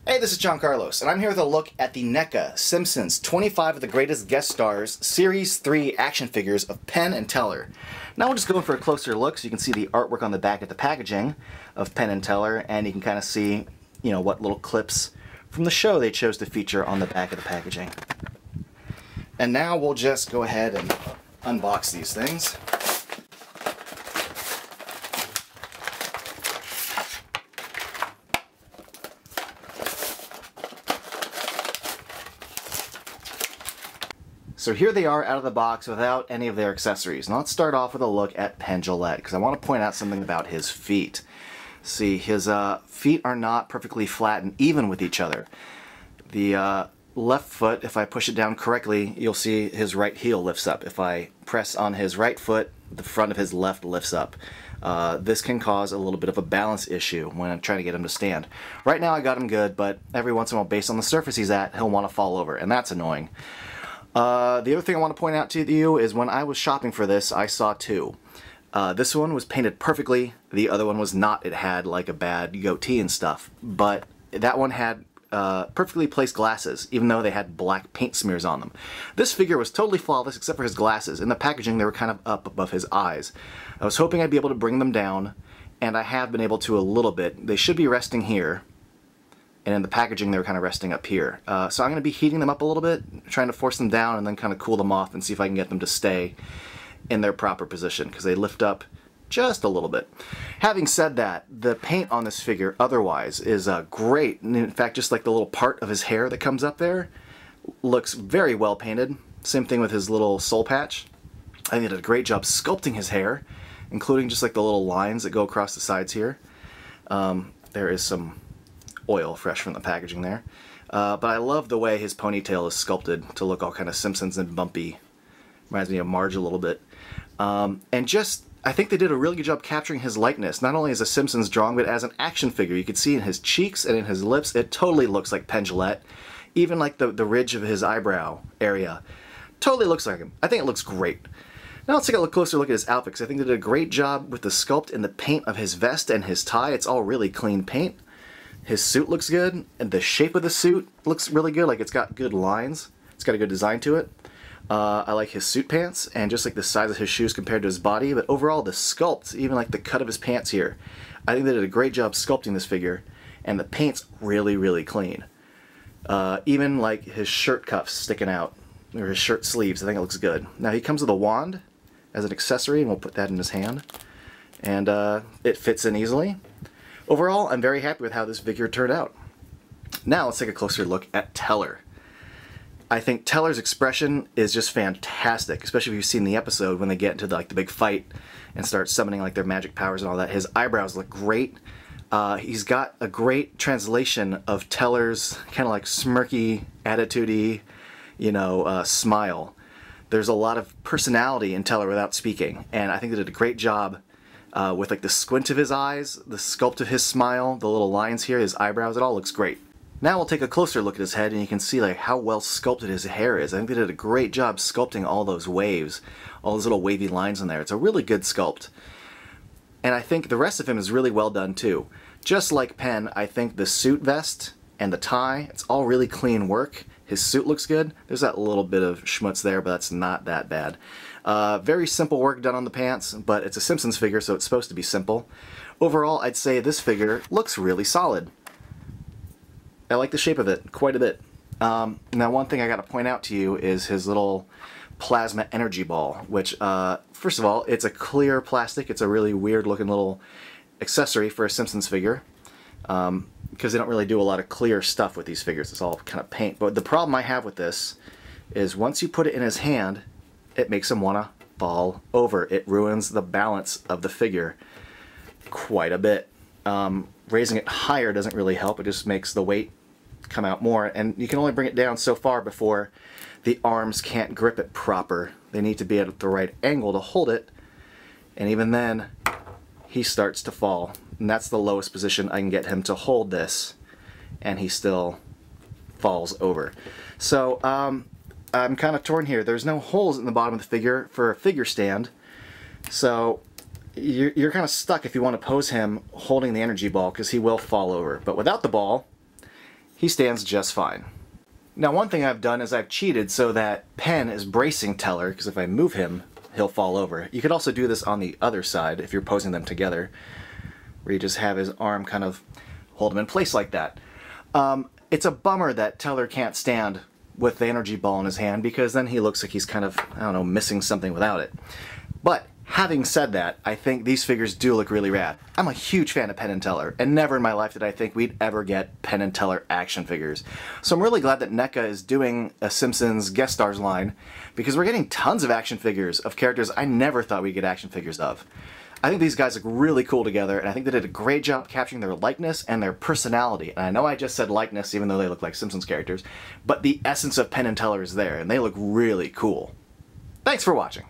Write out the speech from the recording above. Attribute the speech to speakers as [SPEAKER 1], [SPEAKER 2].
[SPEAKER 1] Hey, this is John Carlos, and I'm here with a look at the NECA Simpsons 25 of the Greatest Guest Stars Series 3 action figures of Penn and Teller. Now we'll just go in for a closer look so you can see the artwork on the back of the packaging of Penn and Teller, and you can kind of see, what little clips from the show they chose to feature on the back of the packaging. And now we'll just go ahead and unbox these things. So here they are out of the box without any of their accessories. Now let's start off with a look at Penn Jillette, because I want to point out something about his feet. See, his feet are not perfectly flat and even with each other. The left foot, if I push it down correctly, you'll see his right heel lifts up. If I press on his right foot, the front of his left lifts up. This can cause a little bit of a balance issue when I'm trying to get him to stand. Right now I got him good, but every once in a while, based on the surface he's at, he'll want to fall over, and that's annoying. The other thing I want to point out to you is when I was shopping for this, I saw two. This one was painted perfectly, the other one was not. It had like a bad goatee and stuff, but that one had perfectly placed glasses, even though they had black paint smears on them. This figure was totally flawless except for his glasses. In the packaging, they were kind of up above his eyes. I was hoping I'd be able to bring them down, and I have been able to a little bit. They should be resting here. And in the packaging, they were kind of resting up here. So I'm going to be heating them up a little bit, trying to force them down and then kind of cool them off and see if I can get them to stay in their proper position, because they lift up just a little bit. Having said that, the paint on this figure otherwise is great. And in fact, just like the little part of his hair that comes up there looks very well painted. Same thing with his little soul patch. I think they did a great job sculpting his hair, including just like the little lines that go across the sides here. There is some oil fresh from the packaging there. But I love the way his ponytail is sculpted to look all kind of Simpsons and bumpy. Reminds me of Marge a little bit. And just, I think they did a really good job capturing his likeness, not only as a Simpsons drawing, but as an action figure. You could see in his cheeks and in his lips, it totally looks like Penn Jillette. Even like the ridge of his eyebrow area. Totally looks like him. I think it looks great. Now let's take a closer look at his outfit, because I think they did a great job with the sculpt and the paint of his vest and his tie. It's all really clean paint. His suit looks good, and the shape of the suit looks really good. Like, it's got good lines. It's got a good design to it. I like his suit pants, and just like the size of his shoes compared to his body, but overall the sculpt, even like the cut of his pants here, I think they did a great job sculpting this figure, and the paint's really, really clean. Even like his shirt cuffs sticking out, or his shirt sleeves, I think it looks good. Now he comes with a wand as an accessory, and we'll put that in his hand, and it fits in easily. Overall, I'm very happy with how this figure turned out. Now let's take a closer look at Teller. I think Teller's expression is just fantastic, especially if you've seen the episode when they get into the big fight and start summoning like their magic powers and all that. His eyebrows look great. He's got a great translation of Teller's kind of like smirky, attitude-y, smile. There's a lot of personality in Teller without speaking, and I think they did a great job with like the squint of his eyes, the sculpt of his smile, the little lines here, his eyebrows, it all looks great. Now we'll take a closer look at his head, and you can see like how well sculpted his hair is. I think they did a great job sculpting all those waves, all those little wavy lines in there. It's a really good sculpt. And I think the rest of him is really well done too. Just like Penn, I think the suit vest and the tie, it's all really clean work. His suit looks good. There's that little bit of schmutz there, but that's not that bad. Very simple work done on the pants, but it's a Simpsons figure, so it's supposed to be simple. Overall, I'd say this figure looks really solid. I like the shape of it quite a bit. Now, one thing I got to point out to you is his little plasma energy ball, which, first of all, it's a clear plastic. It's a really weird looking little accessory for a Simpsons figure. Because they don't really do a lot of clear stuff with these figures. It's all kind of paint. But the problem I have with this is once you put it in his hand, it makes him want to fall over. It ruins the balance of the figure quite a bit. Raising it higher doesn't really help. It just makes the weight come out more. And you can only bring it down so far before the arms can't grip it proper. They need to be at the right angle to hold it. And even then, he starts to fall. And that's the lowest position I can get him to hold this, and he still falls over. So I'm kind of torn here. There's no holes in the bottom of the figure for a figure stand, so you're kind of stuck if you want to pose him holding the energy ball, because he will fall over. But without the ball, he stands just fine. Now, one thing I've done is I've cheated so that Penn is bracing Teller, because if I move him, he'll fall over. You could also do this on the other side if you're posing them together, where you just have his arm kind of hold him in place like that. It's a bummer that Teller can't stand with the energy ball in his hand, because then he looks like he's kind of, I don't know, missing something without it. But having said that, I think these figures do look really rad. I'm a huge fan of Penn and Teller, and never in my life did I think we'd ever get Penn and Teller action figures. So I'm really glad that NECA is doing a Simpsons guest stars line, because we're getting tons of action figures of characters I never thought we'd get action figures of. I think these guys look really cool together, and I think they did a great job capturing their likeness and their personality. And I know I just said likeness, even though they look like Simpsons characters, but the essence of Penn and Teller is there, and they look really cool. Thanks for watching.